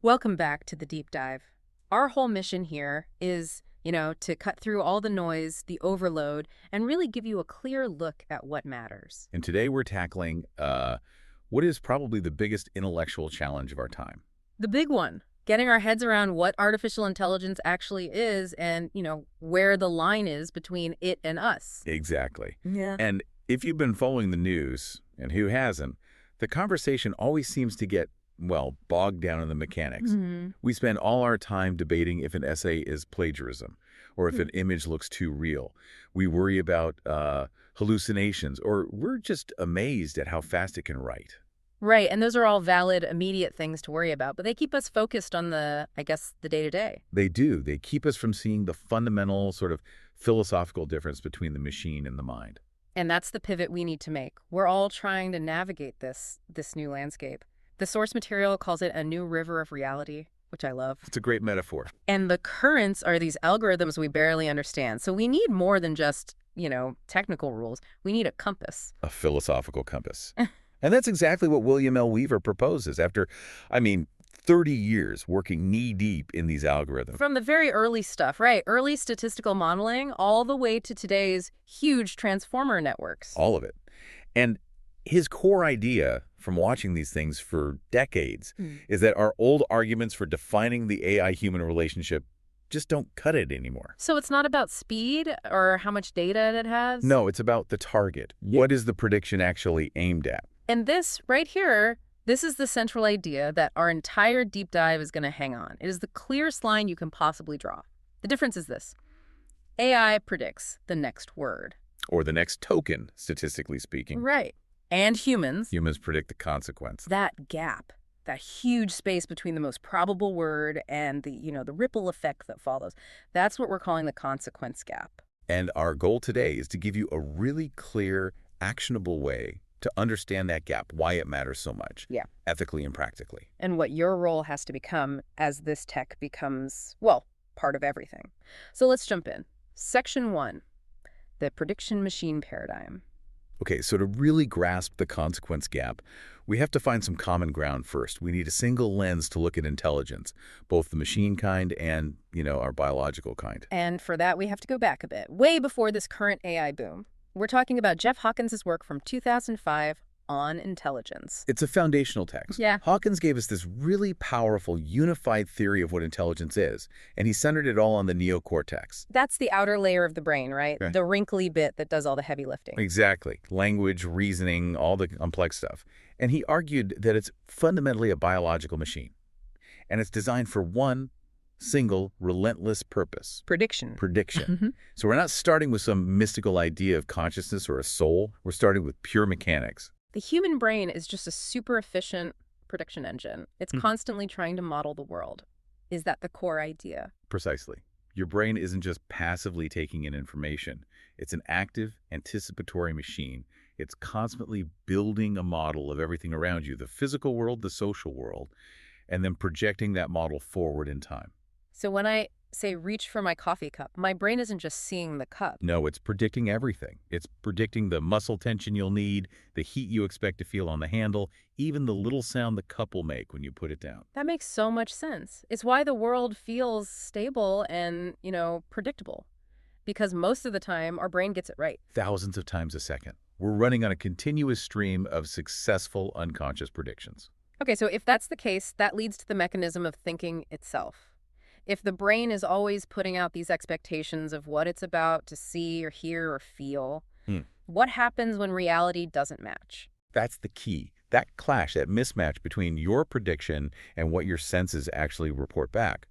Welcome back to the deep dive. Our whole mission here is, to cut through all the noise, the overload, and really give you a clear look at what matters. And today we're tackling what is probably the biggest intellectual challenge of our time. The big one, getting our heads around what artificial intelligence actually is and, where the line is between it and us. Exactly. Yeah. And if you've been following the news, and who hasn't, the conversation always seems to get, well, bogged down in the mechanics. We spend all our time debating if an essay is plagiarism or if an image looks too real. We worry about hallucinations, or we're just amazed at how fast it can write. Right, and those are all valid, immediate things to worry about, but they keep us focused on the day-to-day. They do. They keep us from seeing the fundamental sort of philosophical difference between the machine and the mind. And that's the pivot we need to make. We're all trying to navigate this new landscape. The source material calls it a new river of reality, which I love. It's a great metaphor. And the currents are these algorithms we barely understand. So we need more than just, technical rules. We need a compass. A philosophical compass. And that's exactly what William L. Weaver proposes after, 30 years working knee-deep in these algorithms. From the very early stuff, right? Early statistical modeling all the way to today's huge transformer networks. All of it. And his core idea from watching these things for decades is that our old arguments for defining the AI-human relationship just don't cut it anymore. So it's not about speed or how much data it has? No, it's about the target. What is the prediction actually aimed at? And this right here, this is the central idea that our entire deep dive is going to hang on. It is the clearest line you can possibly draw. The difference is this. AI predicts the next word. Or the next token, statistically speaking. Right. And humans predict the consequence. That gap, that huge space between the most probable word and the ripple effect that follows, that's what we're calling the consequence gap. And our goal today is to give you a really clear, actionable way to understand that gap, why it matters so much, ethically and practically. And what your role has to become as this tech becomes, part of everything. So let's jump in. Section 1, the prediction machine paradigm. Okay, so to really grasp the consequence gap, we have to find some common ground first. We need a single lens to look at intelligence, both the machine kind and, our biological kind. And for that, we have to go back a bit, way before this current AI boom. We're talking about Jeff Hawkins' work from 2005 on intelligence. It's a foundational text. Yeah. Hawkins gave us this really powerful, unified theory of what intelligence is, and he centered it all on the neocortex. That's the outer layer of the brain, right? Okay. The wrinkly bit that does all the heavy lifting. Exactly. Language, reasoning, all the complex stuff. And he argued that it's fundamentally a biological machine, and it's designed for one single, relentless purpose. Prediction. So we're not starting with some mystical idea of consciousness or a soul. We're starting with pure mechanics. The human brain is just a super efficient prediction engine. It's constantly trying to model the world. Is that the core idea? Precisely. Your brain isn't just passively taking in information. It's an active, anticipatory machine. It's constantly building a model of everything around you, the physical world, the social world, and then projecting that model forward in time. So when I say reach for my coffee cup, my brain isn't just seeing the cup. No, it's predicting everything. It's predicting the muscle tension you'll need, the heat you expect to feel on the handle, even the little sound the cup will make when you put it down. That makes so much sense. It's why the world feels stable and, predictable. Because most of the time, our brain gets it right. Thousands of times a second. We're running on a continuous stream of successful unconscious predictions. Okay, so if that's the case, that leads to the mechanism of thinking itself. If the brain is always putting out these expectations of what it's about to see or hear or feel, what happens when reality doesn't match? That's the key. That clash, that mismatch between your prediction and what your senses actually report back,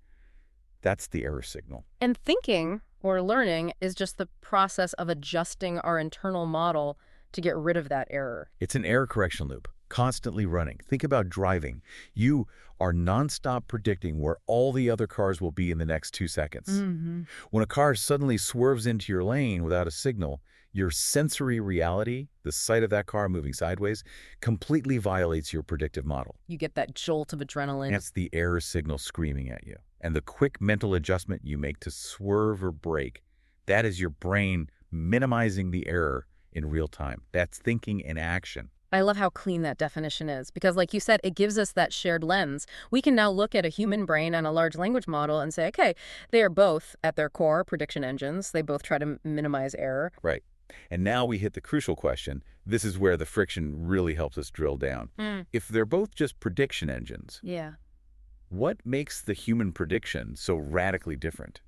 that's the error signal. And thinking or learning is just the process of adjusting our internal model to get rid of that error. It's an error correction loop, constantly running. Think about driving. You are nonstop predicting where all the other cars will be in the next 2 seconds. When a car suddenly swerves into your lane without a signal, your sensory reality, the sight of that car moving sideways, completely violates your predictive model. You get that jolt of adrenaline. That's the error signal screaming at you. And the quick mental adjustment you make to swerve or brake, that is your brain minimizing the error in real time. That's thinking in action. I love how clean that definition is because, like you said, it gives us that shared lens. We can now look at a human brain and a large language model and say, okay, they are both, at their core, prediction engines. They both try to minimize error. Right. And now we hit the crucial question. This is where the friction really helps us drill down. If they're both just prediction engines, Yeah. what makes the human prediction so radically different?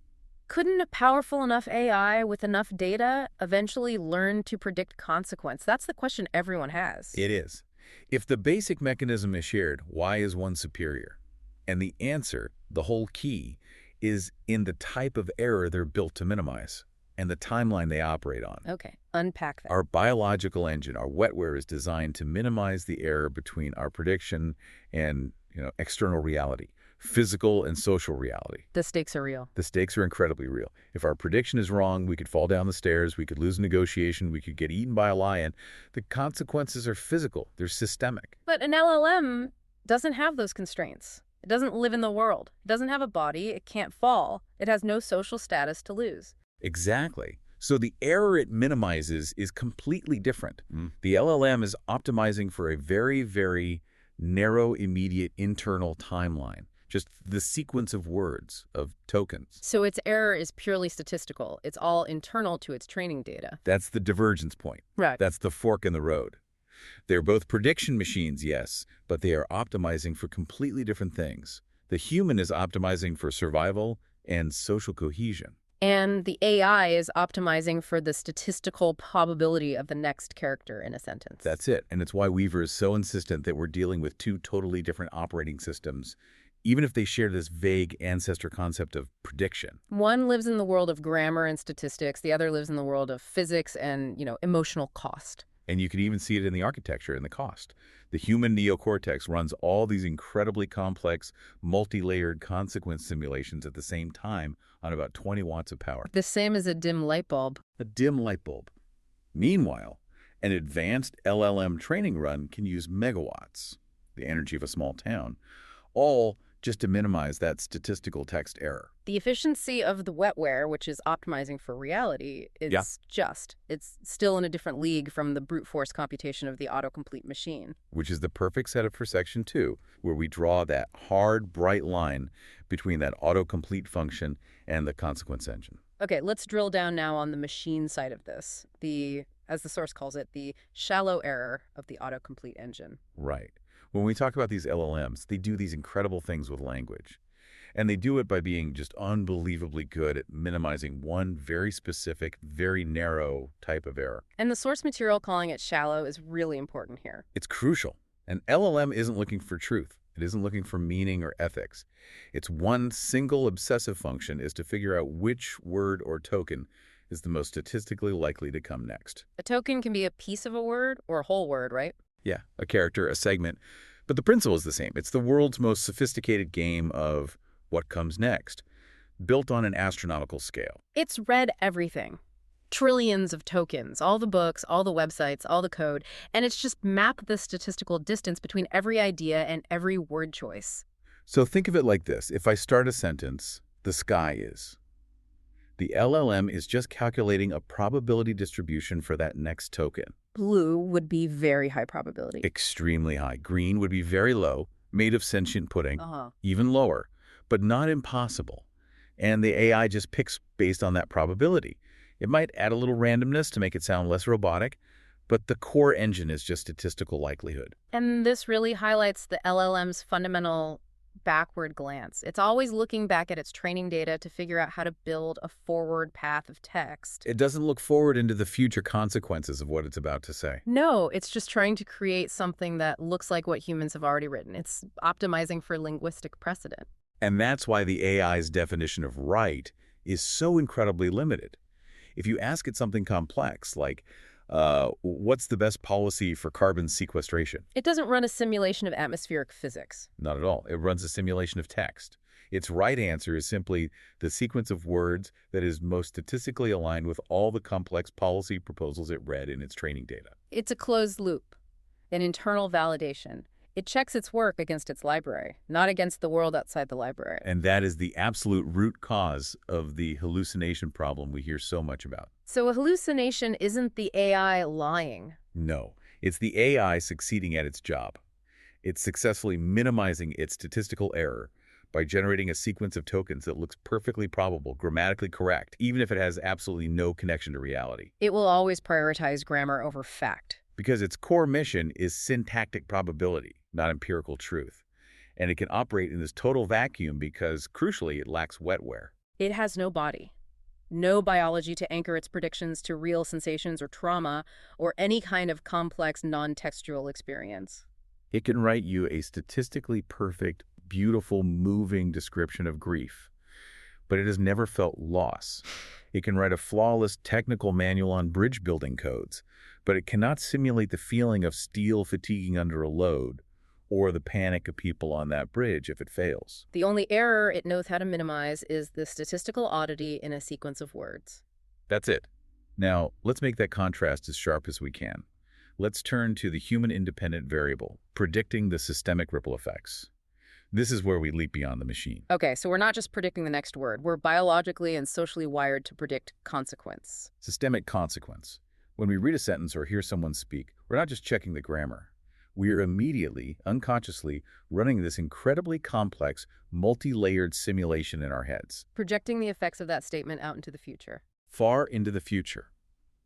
Couldn't a powerful enough AI with enough data eventually learn to predict consequence? That's the question everyone has. It is. If the basic mechanism is shared, why is one superior? And the answer, the whole key, is in the type of error they're built to minimize and the timeline they operate on. Okay, unpack that. Our biological engine, our wetware, is designed to minimize the error between our prediction and, external reality, physical and social reality. The stakes are real. The stakes are incredibly real. If our prediction is wrong, we could fall down the stairs, we could lose a negotiation, we could get eaten by a lion. The consequences are physical. They're systemic. But an LLM doesn't have those constraints. It doesn't live in the world. It doesn't have a body. It can't fall. It has no social status to lose. Exactly. So the error it minimizes is completely different. The LLM is optimizing for a very, very narrow, immediate internal timeline. Just the sequence of words, of tokens. So its error is purely statistical. It's all internal to its training data. That's the divergence point. Right. That's the fork in the road. They're both prediction machines, yes, but they are optimizing for completely different things. The human is optimizing for survival and social cohesion. And the AI is optimizing for the statistical probability of the next character in a sentence. That's it. And it's why Weaver is so insistent that we're dealing with two totally different operating systems, even if they share this vague ancestor concept of prediction. One lives in the world of grammar and statistics. The other lives in the world of physics and, emotional cost. And you can even see it in the architecture and the cost. The human neocortex runs all these incredibly complex, multi-layered consequence simulations at the same time on about 20 watts of power. The same as a dim light bulb. A dim light bulb. Meanwhile, an advanced LLM training run can use megawatts, the energy of a small town, all just to minimize that statistical text error. The efficiency of the wetware, which is optimizing for reality, it's still in a different league from the brute force computation of the autocomplete machine. Which is the perfect setup for Section 2, where we draw that hard, bright line between that autocomplete function and the consequence engine. Okay, let's drill down now on the machine side of this, as the source calls it, the shallow error of the autocomplete engine. Right. When we talk about these LLMs, they do these incredible things with language. And they do it by being just unbelievably good at minimizing one very specific, very narrow type of error. And the source material calling it shallow is really important here. It's crucial. An LLM isn't looking for truth. It isn't looking for meaning or ethics. Its one single obsessive function is to figure out which word or token is the most statistically likely to come next. A token can be a piece of a word or a whole word, right? Yeah, a character, a segment. But the principle is the same. It's the world's most sophisticated game of what comes next, built on an astronomical scale. It's read everything. Trillions of tokens, all the books, all the websites, all the code, and it's just mapped the statistical distance between every idea and every word choice. So think of it like this. If I start a sentence, the sky is. The LLM is just calculating a probability distribution for that next token. Blue would be very high probability. Extremely high. Green would be very low, made of sentient pudding, even lower, but not impossible. And the AI just picks based on that probability. It might add a little randomness to make it sound less robotic, but the core engine is just statistical likelihood. And this really highlights the LLM's fundamental backward glance. It's always looking back at its training data to figure out how to build a forward path of text. It doesn't look forward into the future consequences of what it's about to say. No, it's just trying to create something that looks like what humans have already written. It's optimizing for linguistic precedent. And that's why the AI's definition of right is so incredibly limited. If you ask it something complex, like, what's the best policy for carbon sequestration? It doesn't run a simulation of atmospheric physics. Not at all. It runs a simulation of text. Its right answer is simply the sequence of words that is most statistically aligned with all the complex policy proposals it read in its training data. It's a closed loop, an internal validation. It checks its work against its library, not against the world outside the library. And that is the absolute root cause of the hallucination problem we hear so much about. So a hallucination isn't the AI lying. No, It's the AI succeeding at its job. It's successfully minimizing its statistical error by generating a sequence of tokens that looks perfectly probable, grammatically correct, even if it has absolutely no connection to reality. It will always prioritize grammar over fact. Because its core mission is syntactic probability, not empirical truth. And it can operate in this total vacuum because, crucially, it lacks wetware. It has no body, no biology to anchor its predictions to real sensations or trauma or any kind of complex non-textual experience. It can write you a statistically perfect, beautiful, moving description of grief, but it has never felt loss. It can write a flawless technical manual on bridge building codes, but it cannot simulate the feeling of steel fatiguing under a load or the panic of people on that bridge if it fails. The only error it knows how to minimize is the statistical oddity in a sequence of words. That's it. Now, let's make that contrast as sharp as we can. Let's turn to the human-independent variable, predicting the systemic ripple effects. This is where we leap beyond the machine. Okay, so we're not just predicting the next word. We're biologically and socially wired to predict consequence. Systemic consequence. When we read a sentence or hear someone speak, we're not just checking the grammar. We are immediately, unconsciously, running this incredibly complex, multi-layered simulation in our heads. Projecting the effects of that statement out into the future. Far into the future.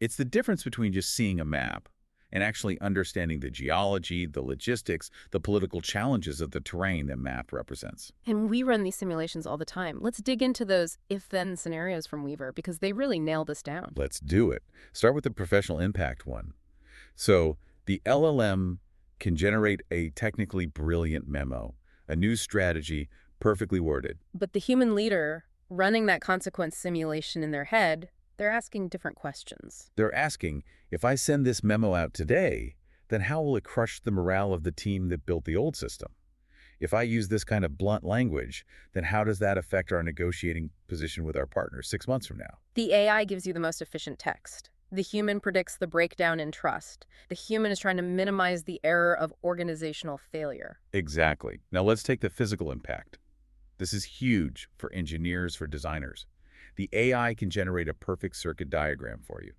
It's the difference between just seeing a map and actually understanding the geology, the logistics, the political challenges of the terrain that map represents. And we run these simulations all the time. Let's dig into those if-then scenarios from Weaver because they really nail this down. Let's do it. Start with the professional impact one. So the LLM can generate a technically brilliant memo, a new strategy, perfectly worded. But the human leader running that consequence simulation in their head, they're asking different questions. They're asking, if I send this memo out today, then how will it crush the morale of the team that built the old system? If I use this kind of blunt language, then how does that affect our negotiating position with our partners 6 months from now? The AI gives you the most efficient text. The human predicts the breakdown in trust. The human is trying to minimize the error of organizational failure. Exactly. Now let's take the physical impact. This is huge for engineers, for designers. The AI can generate a perfect circuit diagram for you,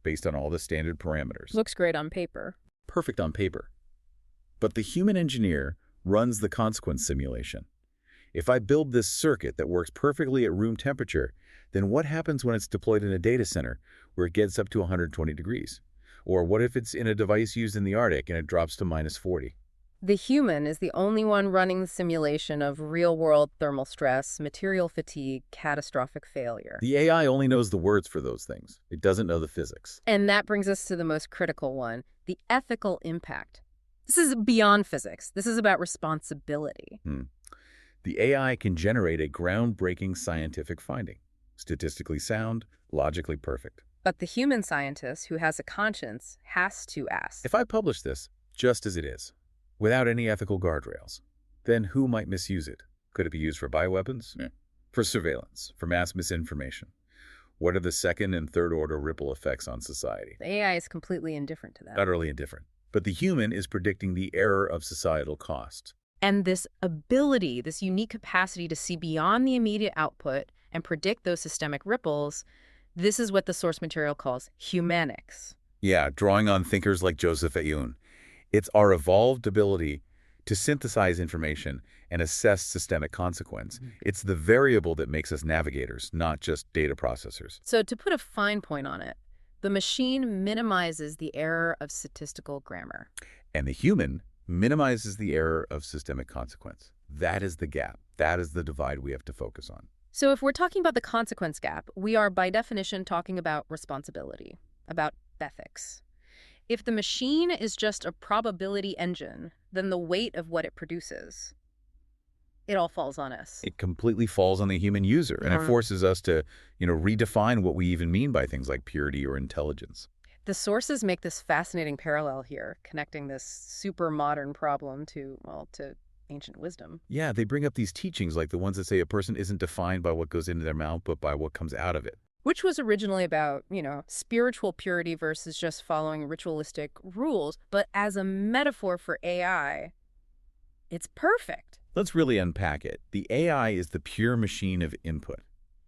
based on all the standard parameters. Looks great on paper. Perfect on paper. But the human engineer runs the consequence simulation. If I build this circuit that works perfectly at room temperature, then what happens when it's deployed in a data center where it gets up to 120 degrees? Or what if it's in a device used in the Arctic and it drops to -40? The human is the only one running the simulation of real-world thermal stress, material fatigue, catastrophic failure. The AI only knows the words for those things. It doesn't know the physics. And that brings us to the most critical one, the ethical impact. This is beyond physics. This is about responsibility. The AI can generate a groundbreaking scientific finding, statistically sound, logically perfect. But the human scientist who has a conscience has to ask. If I publish this just as it is, without any ethical guardrails, then who might misuse it? Could it be used for bioweapons? For surveillance? For mass misinformation? What are the second and third order ripple effects on society? The AI is completely indifferent to that. Utterly indifferent. But the human is predicting the error of societal cost. And this ability, this unique capacity to see beyond the immediate output and predict those systemic ripples, this is what the source material calls humanics. Yeah, drawing on thinkers like Joseph Aoun. It's our evolved ability to synthesize information and assess systemic consequence. It's the variable that makes us navigators, not just data processors. So to put a fine point on it, the machine minimizes the error of statistical grammar. And the human minimizes the error of systemic consequence. That is the gap. That is the divide we have to focus on. So if we're talking about the consequence gap, we are by definition talking about responsibility, about ethics. If the machine is just a probability engine, then the weight of what it produces, it all falls on us. It completely falls on the human user, and it forces us to, redefine what we even mean by things like purity or intelligence. The sources make this fascinating parallel here, connecting this super modern problem to ancient wisdom. Yeah, they bring up these teachings like the ones that say a person isn't defined by what goes into their mouth, but by what comes out of it. Which was originally about, spiritual purity versus just following ritualistic rules. But as a metaphor for AI, it's perfect. Let's really unpack it. The AI is the pure machine of input.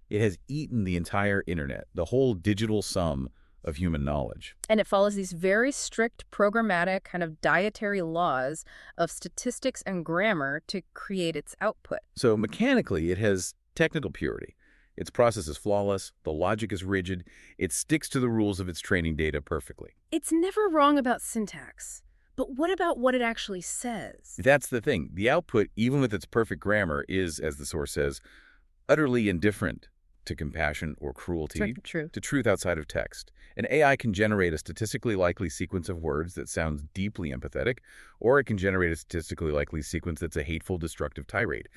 It has eaten the entire internet, the whole digital sum of human knowledge. And it follows these very strict programmatic kind of dietary laws of statistics and grammar to create its output. So mechanically, it has technical purity. Its process is flawless, the logic is rigid, it sticks to the rules of its training data perfectly. It's never wrong about syntax. But what about what it actually says? That's the thing. The output, even with its perfect grammar, is, as the source says, utterly indifferent to compassion or cruelty, True. to truth outside of text. An AI can generate a statistically likely sequence of words that sounds deeply empathetic, or it can generate a statistically likely sequence that's a hateful, destructive tirade.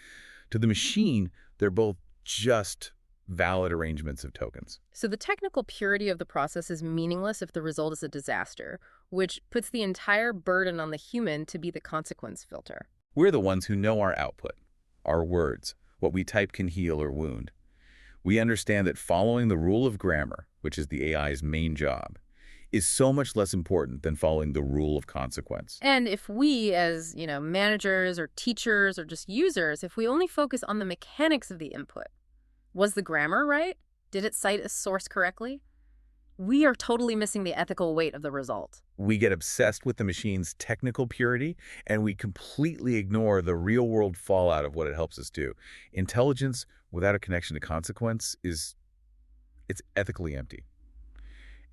To the machine, they're both just valid arrangements of tokens. So the technical purity of the process is meaningless if the result is a disaster, which puts the entire burden on the human to be the consequence filter. We're the ones who know our output, our words, what we type can heal or wound. We understand that following the rule of grammar, which is the AI's main job, is so much less important than following the rule of consequence. And if we, as managers or teachers or just users, if we only focus on the mechanics of the input, was the grammar right? Did it cite a source correctly? We are totally missing the ethical weight of the result. We get obsessed with the machine's technical purity, and we completely ignore the real-world fallout of what it helps us do. Intelligence without a connection to consequence it's ethically empty,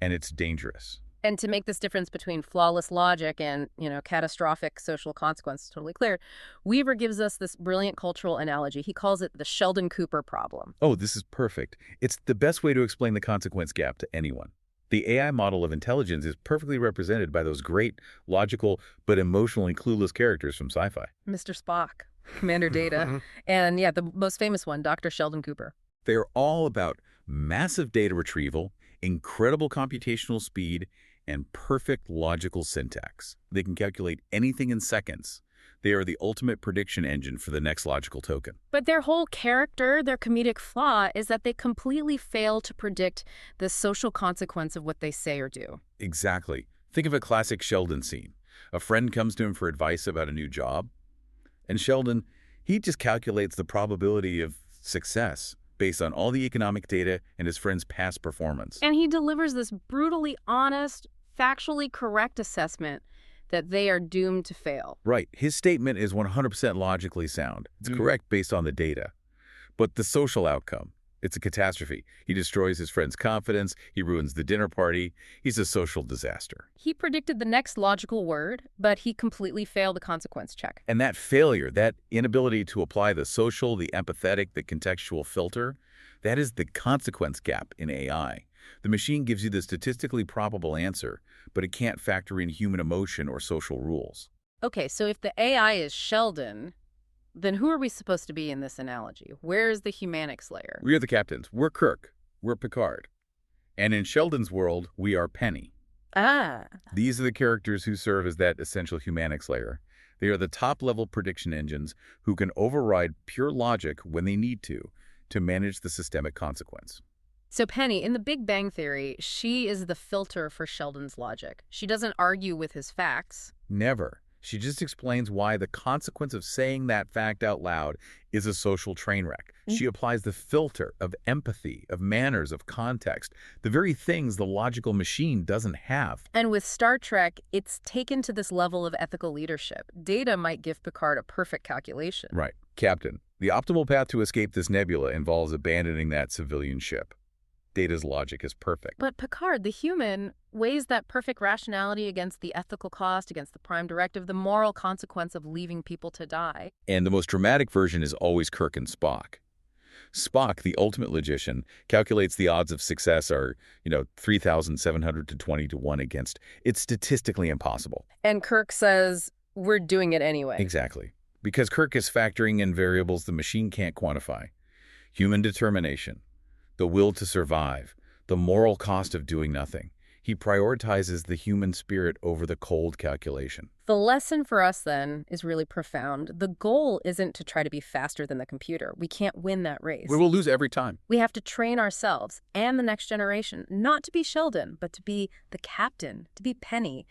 and it's dangerous. And to make this difference between flawless logic and, catastrophic social consequence totally clear, Weaver gives us this brilliant cultural analogy. He calls it the Sheldon Cooper problem. Oh, this is perfect. It's the best way to explain the consequence gap to anyone. The AI model of intelligence is perfectly represented by those great, logical, but emotionally clueless characters from sci-fi. Mr. Spock, Commander Data, and the most famous one, Dr. Sheldon Cooper. They're all about massive data retrieval, incredible computational speed, and perfect logical syntax. They can calculate anything in seconds. They are the ultimate prediction engine for the next logical token. But their whole character, their comedic flaw, is that they completely fail to predict the social consequence of what they say or do. Exactly. Think of a classic Sheldon scene. A friend comes to him for advice about a new job, and Sheldon, he just calculates the probability of success based on all the economic data and his friend's past performance. And he delivers this brutally honest, factually correct assessment that they are doomed to fail. Right. His statement is 100% logically sound. It's correct based on the data. But the social outcome, it's a catastrophe. He destroys his friend's confidence. He ruins the dinner party. He's a social disaster. He predicted the next logical word, but he completely failed the consequence check. And that failure, that inability to apply the social, the empathetic, the contextual filter, that is the consequence gap in AI. The machine gives you the statistically probable answer, but it can't factor in human emotion or social rules. Okay, so if the AI is Sheldon, then who are we supposed to be in this analogy? Where's the humanics layer? We are the captains. We're Kirk. We're Picard. And in Sheldon's world, we are Penny. Ah. These are the characters who serve as that essential humanics layer. They are the top-level prediction engines who can override pure logic when they need to manage the systemic consequence. So Penny, in the Big Bang Theory, she is the filter for Sheldon's logic. She doesn't argue with his facts. Never. She just explains why the consequence of saying that fact out loud is a social train wreck. She applies the filter of empathy, of manners, of context, the very things the logical machine doesn't have. And with Star Trek, it's taken to this level of ethical leadership. Data might give Picard a perfect calculation. Right. Captain, the optimal path to escape this nebula involves abandoning that civilian ship. Data's logic is perfect. But Picard, the human, weighs that perfect rationality against the ethical cost, against the prime directive, the moral consequence of leaving people to die. And the most dramatic version is always Kirk and Spock. Spock, the ultimate logician, calculates the odds of success are, 3,700 to 20 to 1 against. It's statistically impossible. And Kirk says, we're doing it anyway. Exactly. Because Kirk is factoring in variables the machine can't quantify. Human determination, the will to survive, the moral cost of doing nothing. He prioritizes the human spirit over the cold calculation. The lesson for us, then, is really profound. The goal isn't to try to be faster than the computer. We can't win that race. We will lose every time. We have to train ourselves and the next generation not to be Sheldon, but to be the captain, to be Penny,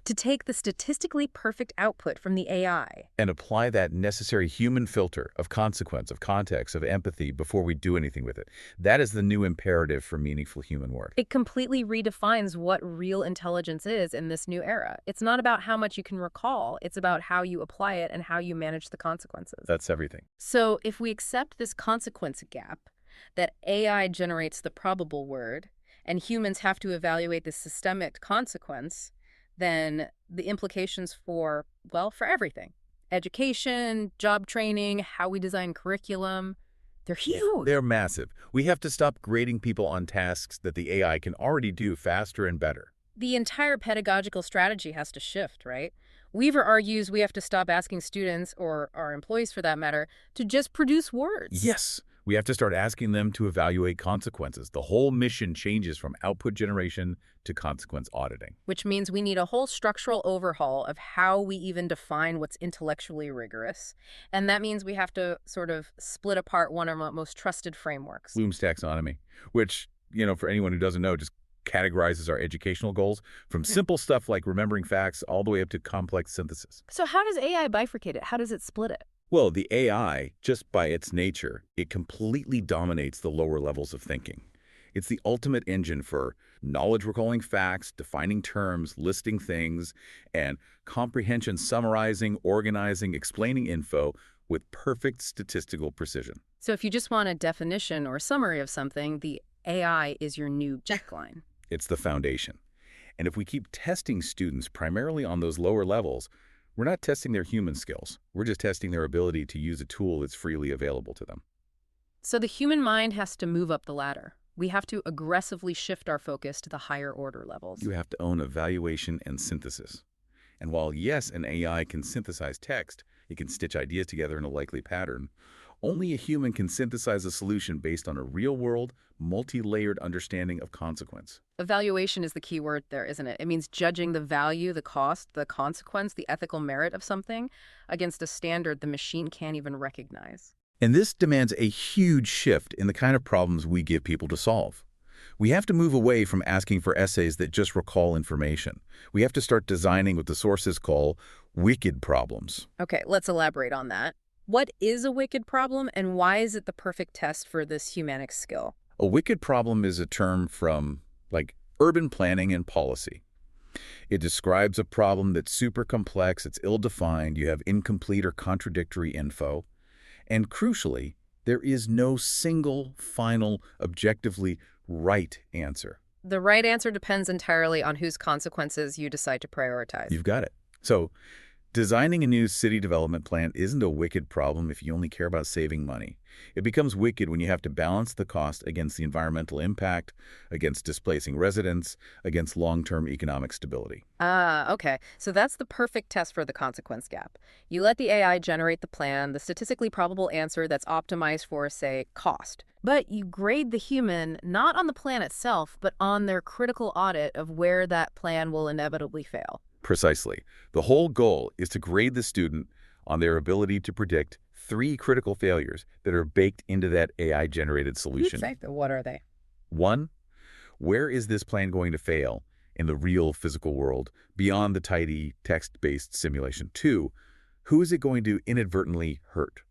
to take the statistically perfect output from the AI. And apply that necessary human filter of consequence, of context, of empathy before we do anything with it. That is the new imperative for meaningful human work. It completely redefines what real intelligence is in this new era. It's not about how much you can recall. It's about how you apply it and how you manage the consequences. That's everything. So if we accept this consequence gap, that AI generates the probable word and humans have to evaluate the systemic consequence, then the implications for, well, for everything. Education, job training, how we design curriculum, they're huge. They're massive. We have to stop grading people on tasks that the AI can already do faster and better. The entire pedagogical strategy has to shift, right? Weaver argues we have to stop asking students, or our employees for that matter, to just produce words. Yes, we have to start asking them to evaluate consequences. The whole mission changes from output generation to consequence auditing. Which means we need a whole structural overhaul of how we even define what's intellectually rigorous. And that means we have to sort of split apart one of our most trusted frameworks. Bloom's Taxonomy, which, for anyone who doesn't know, just categorizes our educational goals from simple stuff like remembering facts all the way up to complex synthesis. So how does AI bifurcate it? How does it split it? Well, the AI, just by its nature, it completely dominates the lower levels of thinking. It's the ultimate engine for knowledge recalling facts, defining terms, listing things, and comprehension summarizing, organizing, explaining info with perfect statistical precision. So if you just want a definition or summary of something, the AI is your new checkline. It's the foundation. And if we keep testing students primarily on those lower levels, we're not testing their human skills. We're just testing their ability to use a tool that's freely available to them. So the human mind has to move up the ladder. We have to aggressively shift our focus to the higher order levels. You have to own evaluation and synthesis. And while, yes, an AI can synthesize text, it can stitch ideas together in a likely pattern, only a human can synthesize a solution based on a real-world, multi-layered understanding of consequence. Evaluation is the key word there, isn't it? It means judging the value, the cost, the consequence, the ethical merit of something against a standard the machine can't even recognize. And this demands a huge shift in the kind of problems we give people to solve. We have to move away from asking for essays that just recall information. We have to start designing what the sources call wicked problems. Okay, let's elaborate on that. What is a wicked problem, and why is it the perfect test for this humanics skill? A wicked problem is a term from, urban planning and policy. It describes a problem that's super complex, it's ill-defined, you have incomplete or contradictory info, and crucially, there is no single, final, objectively right answer. The right answer depends entirely on whose consequences you decide to prioritize. You've got it. So, designing a new city development plan isn't a wicked problem if you only care about saving money. It becomes wicked when you have to balance the cost against the environmental impact, against displacing residents, against long-term economic stability. Okay. So that's the perfect test for the consequence gap. You let the AI generate the plan, the statistically probable answer that's optimized for, say, cost. But you grade the human not on the plan itself, but on their critical audit of where that plan will inevitably fail. Precisely. The whole goal is to grade the student on their ability to predict 3 critical failures that are baked into that AI-generated solution. What are they? 1, where is this plan going to fail in the real physical world beyond the tidy text-based simulation? 2, who is it going to inadvertently hurt?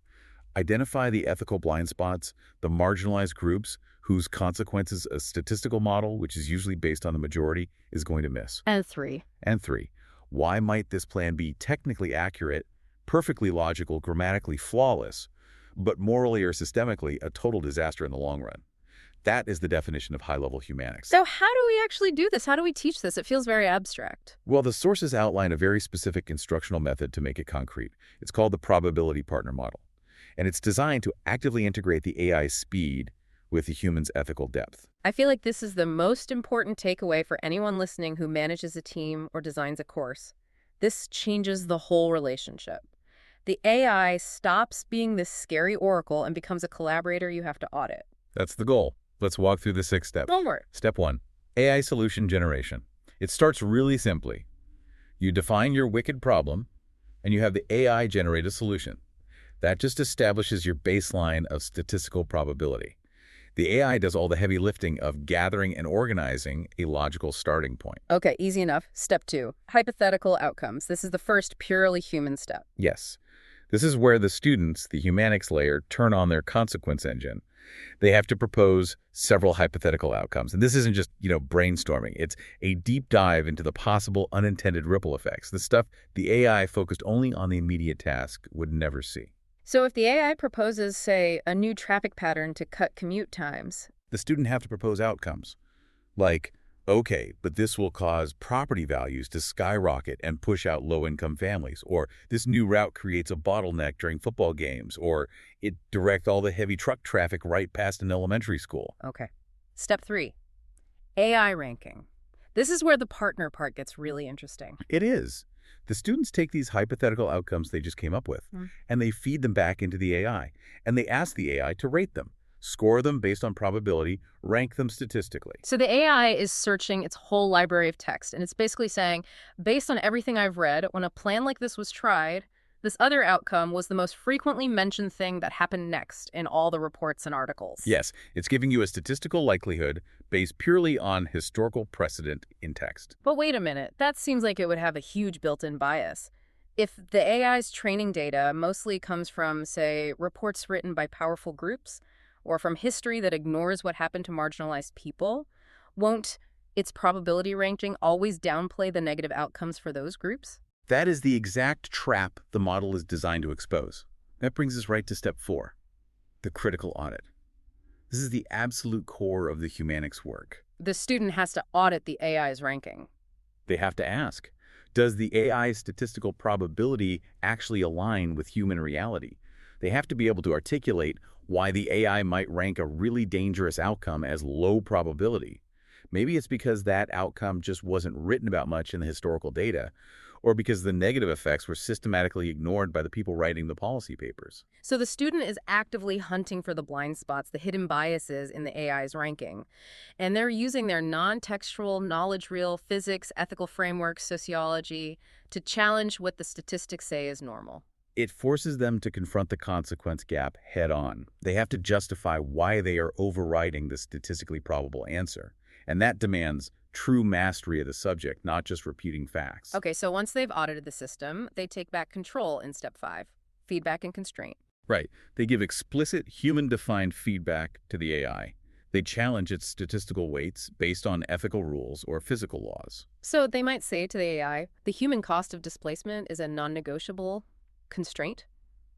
Identify the ethical blind spots, the marginalized groups whose consequences a statistical model, which is usually based on the majority, is going to miss. And 3. And 3, why might this plan be technically accurate, perfectly logical, grammatically flawless, but morally or systemically a total disaster in the long run? That is the definition of high-level humanics. So how do we actually do this? How do we teach this? It feels very abstract. Well, the sources outline a very specific instructional method to make it concrete. It's called the probability partner model, and it's designed to actively integrate the AI's speed with the human's ethical depth. I feel like this is the most important takeaway for anyone listening who manages a team or designs a course. This changes the whole relationship. The AI stops being this scary oracle and becomes a collaborator you have to audit. That's the goal. Let's walk through the 6 steps. Don't worry. Step 1, AI solution generation. It starts really simply. You define your wicked problem, and you have the AI generate a solution. That just establishes your baseline of statistical probability. The AI does all the heavy lifting of gathering and organizing a logical starting point. Okay, easy enough. Step 2, hypothetical outcomes. This is the first purely human step. Yes, this is where the students, the humanics layer, turn on their consequence engine. They have to propose several hypothetical outcomes. And this isn't just, brainstorming. It's a deep dive into the possible unintended ripple effects, the stuff the AI focused only on the immediate task would never see. So if the AI proposes, say, a new traffic pattern to cut commute times, The student have to propose outcomes. Like, okay, but this will cause property values to skyrocket and push out low-income families. Or this new route creates a bottleneck during football games. Or it direct all the heavy truck traffic right past an elementary school. okay. Step 3, AI ranking. This is where the partner part gets really interesting. It is. The students take these hypothetical outcomes they just came up with, and they feed them back into the AI. And they ask the AI to rate them, score them based on probability, rank them statistically. So the AI is searching its whole library of text, and it's basically saying, based on everything I've read, when a plan like this was tried, this other outcome was the most frequently mentioned thing that happened next in all the reports and articles. Yes, it's giving you a statistical likelihood based purely on historical precedent in text. But wait a minute, that seems like it would have a huge built-in bias. If the AI's training data mostly comes from, say, reports written by powerful groups, or from history that ignores what happened to marginalized people, won't its probability ranking always downplay the negative outcomes for those groups? That is the exact trap the model is designed to expose. That brings us right to step 4, the critical audit. This is the absolute core of the humanics work. The student has to audit the AI's ranking. They have to ask, does the AI's statistical probability actually align with human reality? They have to be able to articulate why the AI might rank a really dangerous outcome as low probability. Maybe it's because that outcome just wasn't written about much in the historical data, or because the negative effects were systematically ignored by the people writing the policy papers. So the student is actively hunting for the blind spots, the hidden biases in the AI's ranking. And they're using their non-textual, knowledge reel, physics, ethical frameworks, sociology to challenge what the statistics say is normal. It forces them to confront the consequence gap head on. They have to justify why they are overriding the statistically probable answer. And that demands true mastery of the subject, not just repeating facts. Okay, so once they've audited the system, they take back control in step 5, feedback and constraint. Right. They give explicit human-defined feedback to the AI. They challenge its statistical weights based on ethical rules or physical laws. So they might say to the AI, the human cost of displacement is a non-negotiable constraint.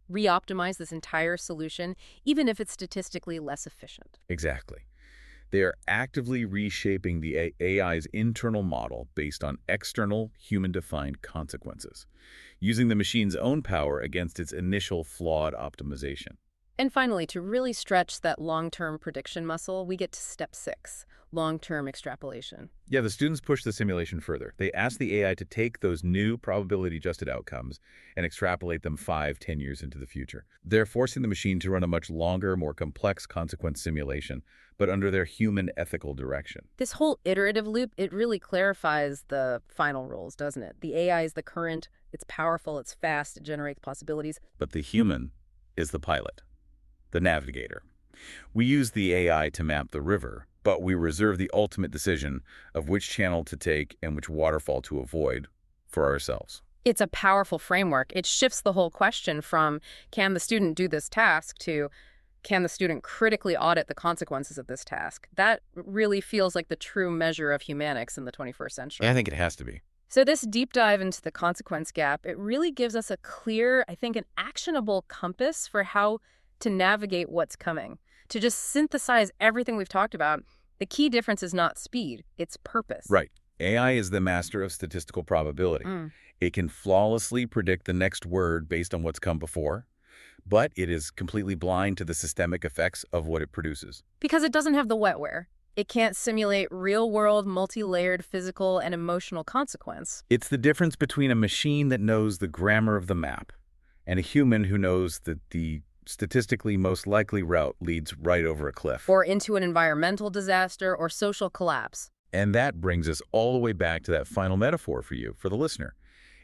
Re-optimize this entire solution, even if it's statistically less efficient. Exactly. They are actively reshaping the AI's internal model based on external, human-defined consequences, using the machine's own power against its initial flawed optimization. And finally, to really stretch that long-term prediction muscle, we get to step 6, long-term extrapolation. Yeah, the students push the simulation further. They ask the AI to take those new probability-adjusted outcomes and extrapolate them 5-10 years into the future. They're forcing the machine to run a much longer, more complex consequence simulation, but under their human ethical direction. This whole iterative loop, it really clarifies the final rules, doesn't it? The AI is the current, it's powerful, it's fast, it generates possibilities. But the human is the pilot, the navigator. We use the AI to map the river, but we reserve the ultimate decision of which channel to take and which waterfall to avoid for ourselves. It's a powerful framework. It shifts the whole question from, can the student do this task, to, can the student critically audit the consequences of this task? That really feels like the true measure of humanics in the 21st century. I think it has to be. So this deep dive into the consequence gap, it really gives us a clear, I think, an actionable compass for how to navigate what's coming. To just synthesize everything we've talked about, the key difference is not speed, it's purpose. Right. AI is the master of statistical probability. It can flawlessly predict the next word based on what's come before, but it is completely blind to the systemic effects of what it produces. Because it doesn't have the wetware. It can't simulate real-world, multi-layered physical and emotional consequence. It's the difference between a machine that knows the grammar of the map and a human who knows that the statistically most likely route leads right over a cliff. Or into an environmental disaster or social collapse. And that brings us all the way back to that final metaphor for you, for the listener.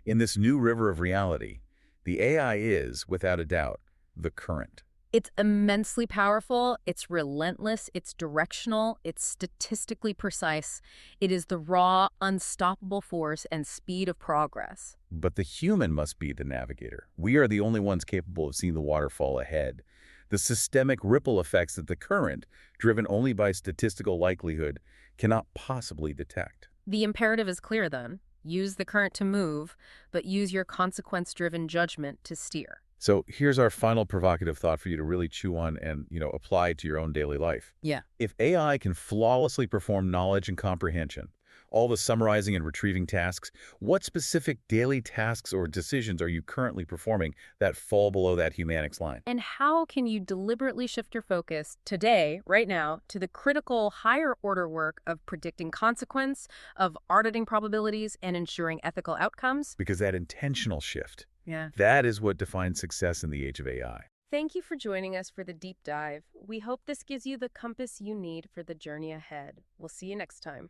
In this new river of reality, the AI is, without a doubt, the current. It's immensely powerful, it's relentless, it's directional, it's statistically precise. It is the raw, unstoppable force and speed of progress. But the human must be the navigator. We are the only ones capable of seeing the waterfall ahead. The systemic ripple effects that the current, driven only by statistical likelihood, cannot possibly detect. The imperative is clear then. Use the current to move, but use your consequence-driven judgment to steer. So here's our final provocative thought for you to really chew on and, apply to your own daily life. Yeah. If AI can flawlessly perform knowledge and comprehension, all the summarizing and retrieving tasks, what specific daily tasks or decisions are you currently performing that fall below that humanics line? And how can you deliberately shift your focus today, right now, to the critical higher order work of predicting consequence, of auditing probabilities, and ensuring ethical outcomes? Because that intentional shift, Yeah. that is what defines success in the age of AI. Thank you for joining us for the deep dive. We hope this gives you the compass you need for the journey ahead. We'll see you next time.